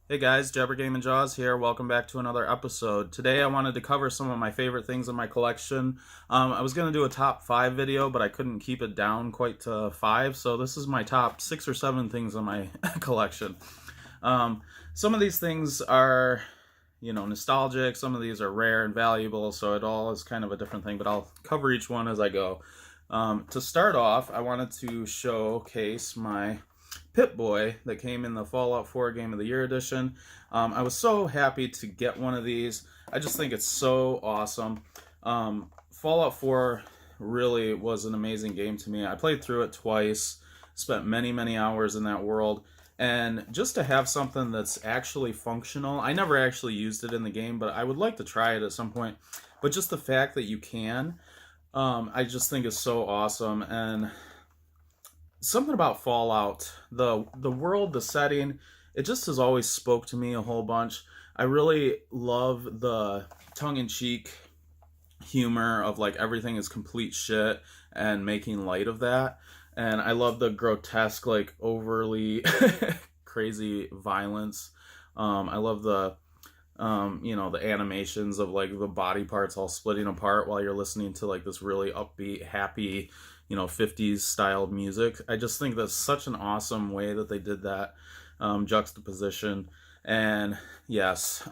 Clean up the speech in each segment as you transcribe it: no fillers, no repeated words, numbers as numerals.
Hey guys, Jabber Game Jaws here. Welcome back to another episode. Today I wanted to cover some of my favorite things in my collection. I was going to do a top 5 video, but I couldn't keep it down quite to 5, so this is my top 6 or 7 things in my collection. Some of these things are, nostalgic. Some of these are rare and valuable, so it all is kind of a different thing, but I'll cover each one as I go. To start off, I wanted to showcase my Pip-Boy that came in the Fallout 4 Game of the Year edition. I was so happy to get one of these. I just think it's so awesome. Fallout 4 really was an amazing game to me. I played through it twice, spent many hours in that world, and just to have something that's actually functional. I never actually used it in the game, but I would like to try it at some point. But just the fact that you can, I just think is so awesome. And something about Fallout, the world, the setting, it just has always spoke to me a whole bunch. I really love the tongue-in-cheek humor of like everything is complete shit and making light of that. And I love the grotesque, like overly crazy violence. I love the animations of like the body parts all splitting apart while you're listening to like this really upbeat, happy, 50s styled music. I just think that's such an awesome way that they did that juxtaposition. And yes,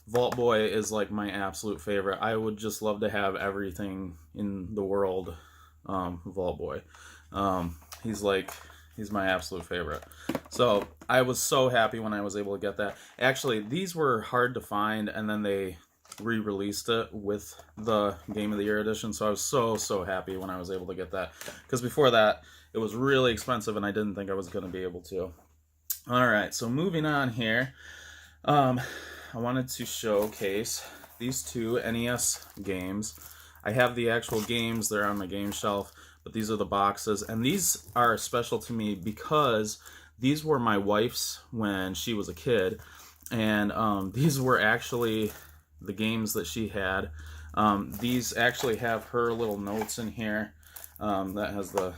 Vault Boy is like my absolute favorite. I would just love to have everything in the world Vault Boy. He's my absolute favorite. So I was so happy when I was able to get that. Actually, these were hard to find, and then they re-released it with the Game of the Year edition. So I was so happy when I was able to get that, because before that it was really expensive and I didn't think I was going to be able to. All right, so moving on here, I wanted to showcase these two NES games. I have the actual games, they're on my game shelf, but these are the boxes, and these are special to me because these were my wife's when she was a kid, and these were actually the games that she had. These actually have her little notes in here. That has the,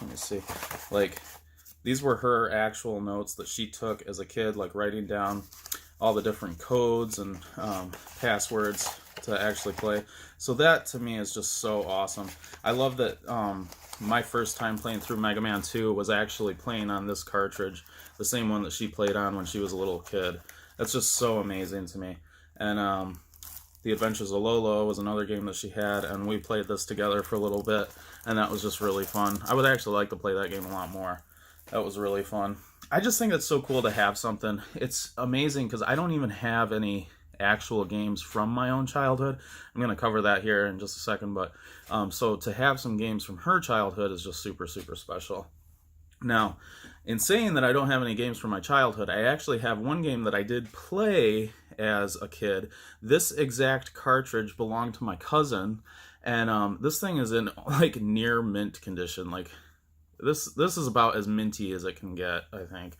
let me see, like these were her actual notes that she took as a kid, like writing down all the different codes and passwords to actually play. So that to me is just so awesome. I love that my first time playing through Mega Man 2 was actually playing on this cartridge, the same one that she played on when she was a little kid. That's just so amazing to me. And The Adventures of Lolo was another game that she had, and we played this together for a little bit, and that was just really fun. I would actually like to play that game a lot more. That was really fun. I just think it's so cool to have something. It's amazing because I don't even have any actual games from my own childhood. I'm going to cover that here in just a second, but so to have some games from her childhood is just super special. Now, in saying that I don't have any games from my childhood, I actually have one game that I did play as a kid. This exact cartridge belonged to my cousin, and this thing is in like near mint condition. Like this is about as minty as it can get, I think.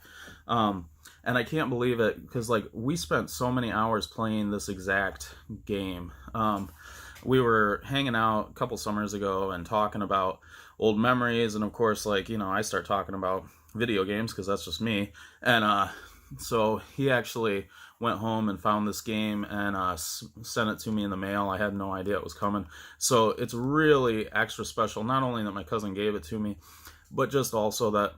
And I can't believe it because like we spent so many hours playing this exact game. We were hanging out a couple summers ago and talking about old memories, and of course, like, I start talking about video games because that's just me. And so he actually went home and found this game and sent it to me in the mail. I had no idea it was coming. So it's really extra special, not only that my cousin gave it to me, but just also that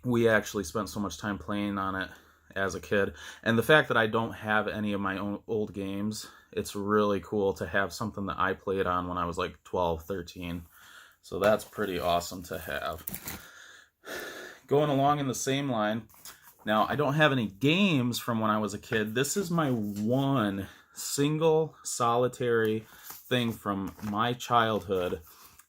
we actually spent so much time playing on it as a kid. And the fact that I don't have any of my own old games, it's really cool to have something that I played on when I was like 12, 13. So that's pretty awesome to have. Going along in the same line, now I don't have any games from when I was a kid. This is my one single solitary thing from my childhood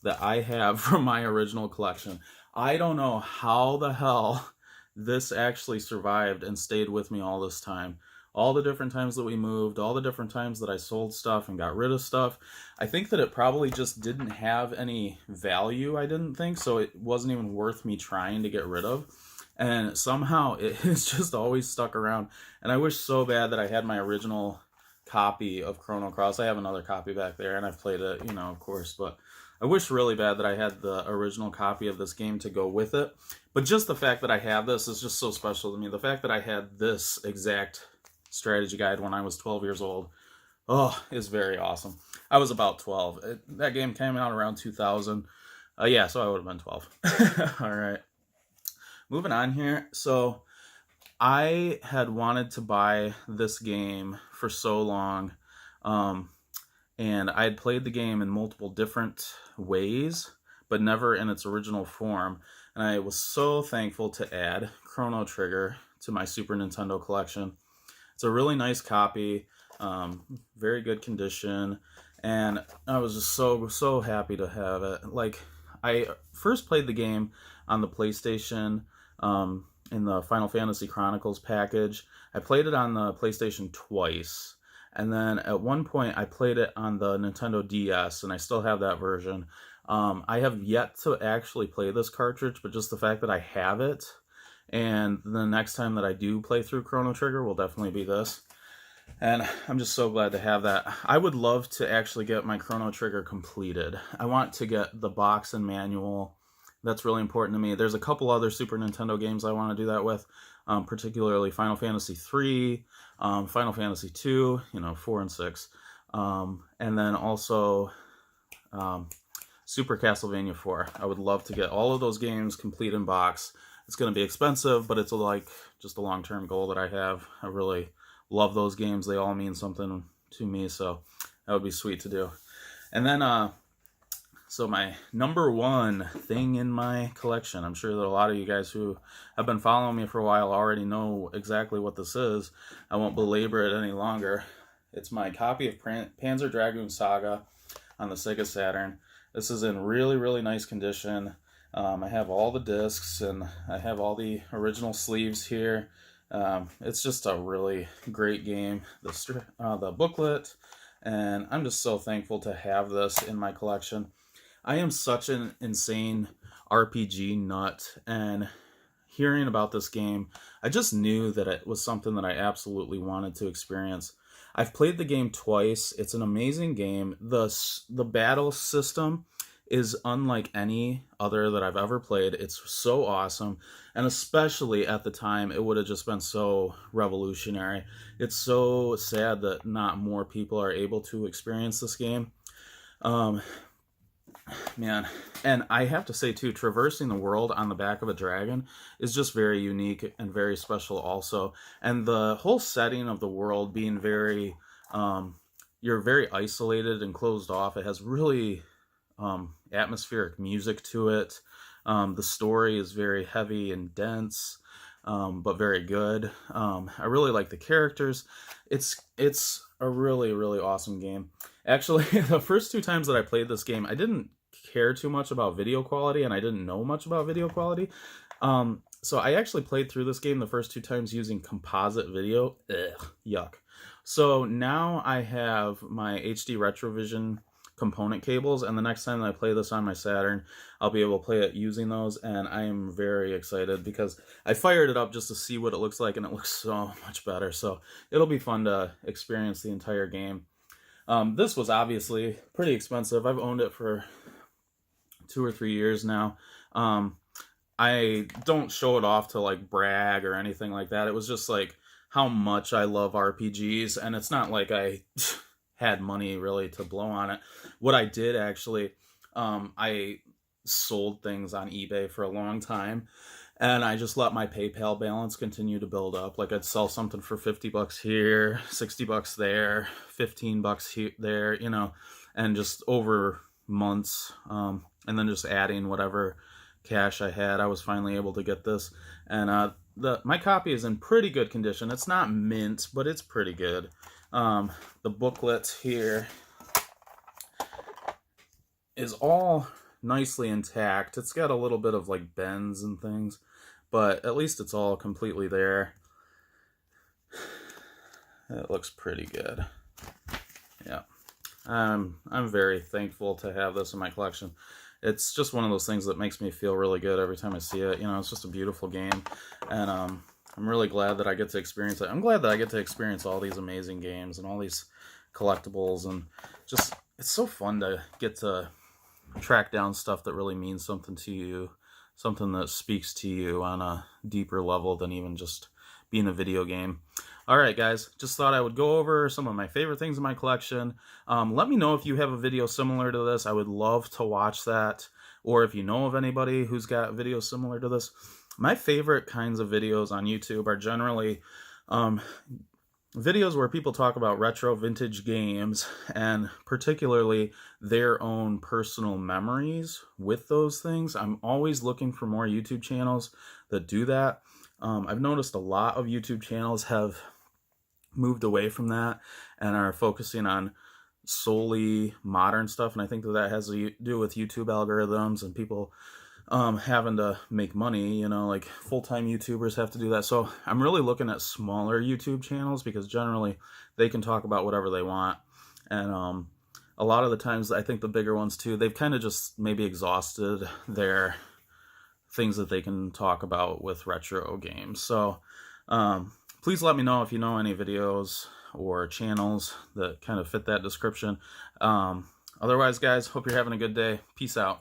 that I have from my original collection. I don't know how the hell this actually survived and stayed with me all this time. All the different times that we moved, all the different times that I sold stuff and got rid of stuff. I think that it probably just didn't have any value, I didn't think, so it wasn't even worth me trying to get rid of. And somehow it has just always stuck around. And I wish so bad that I had my original copy of Chrono Cross. I have another copy back there, and I've played it, of course, but I wish really bad that I had the original copy of this game to go with it. But just the fact that I have this is just so special to me. The fact that I had this exact strategy guide when I was 12 years old, oh, is very awesome. I was about 12. That game came out around 2000. Yeah, so I would have been 12. All right. Moving on here. So I had wanted to buy this game for so long. And I had played the game in multiple different ways, but never in its original form. And I was so thankful to add Chrono Trigger to my Super Nintendo collection. It's a really nice copy, very good condition, and I was just so happy to have it. Like, I first played the game on the PlayStation in the Final Fantasy Chronicles package. I played it on the PlayStation twice. And then at one point I played it on the Nintendo DS, and I still have that version. I have yet to actually play this cartridge, but just the fact that I have it, and the next time that I do play through Chrono Trigger will definitely be this. And I'm just so glad to have that. I would love to actually get my Chrono Trigger completed. I want to get the box and manual. That's really important to me. There's a couple other Super Nintendo games I want to do that with, particularly Final Fantasy 3, Final Fantasy 2, 4 and 6, and then also Super Castlevania 4. I would love to get all of those games complete in box. It's going to be expensive, but it's like just a long-term goal that I have. I really love those games. They all mean something to me, so that would be sweet to do. And then, so my number one thing in my collection, I'm sure that a lot of you guys who have been following me for a while already know exactly what this is. I won't belabor it any longer. It's my copy of Panzer Dragoon Saga on the Sega Saturn. This is in really nice condition. I have all the discs, and I have all the original sleeves here. It's just a really great game. The booklet, and I'm just so thankful to have this in my collection. I am such an insane RPG nut, and hearing about this game, I just knew that it was something that I absolutely wanted to experience. I've played the game twice. It's an amazing game. The battle system is unlike any other that I've ever played. It's so awesome, and especially at the time, it would have just been so revolutionary. It's so sad that not more people are able to experience this game. Man, and I have to say too, traversing the world on the back of a dragon is just very unique and very special also. And the whole setting of the world being very, you're very isolated and closed off. It has really atmospheric music to it. The story is very heavy and dense, but very good. I really like the characters. It's a really awesome game. Actually, the first two times that I played this game, I didn't care too much about video quality, and I didn't know much about video quality. So I actually played through this game the first two times using composite video. Ugh, yuck. So now I have my HD Retrovision component cables, and the next time that I play this on my Saturn, I'll be able to play it using those, and I am very excited because I fired it up just to see what it looks like, and it looks so much better. So it'll be fun to experience the entire game. This was obviously pretty expensive. I've owned it for 2 or 3 years now. I don't show it off to like brag or anything like that. It was just like how much I love RPGs, and it's not like I had money really to blow on it. What I did actually, I sold things on eBay for a long time, and I just let my PayPal balance continue to build up. Like I'd sell something for $50 here, $60 there, $15 here, there, and just over months, and then just adding whatever cash I had, I was finally able to get this. And my copy is in pretty good condition. It's not mint, but it's pretty good. The booklet here is all nicely intact. It's got a little bit of like bends and things, but at least it's all completely there. It looks pretty good. Yeah. I'm very thankful to have this in my collection. It's just one of those things that makes me feel really good every time I see it. It's just a beautiful game, and I'm really glad that I get to experience it. I'm glad that I get to experience all these amazing games and all these collectibles, and just, it's so fun to get to track down stuff that really means something to you, something that speaks to you on a deeper level than even just being a video game. All right, guys, just thought I would go over some of my favorite things in my collection. Let me know if you have a video similar to this. I would love to watch that, or if you know of anybody who's got videos similar to this. My favorite kinds of videos on YouTube are generally videos where people talk about retro vintage games, and particularly their own personal memories with those things. I'm always looking for more YouTube channels that do that. I've noticed a lot of YouTube channels have moved away from that and are focusing on solely modern stuff, and I think that has to do with YouTube algorithms and people having to make money, you know, like full-time YouTubers have to do that. So I'm really looking at smaller YouTube channels because generally they can talk about whatever they want. And a lot of the times, I think the bigger ones too, they've kind of just maybe exhausted their things that they can talk about with retro games. So please let me know if you know any videos or channels that kind of fit that description. Otherwise, guys, hope you're having a good day. Peace out.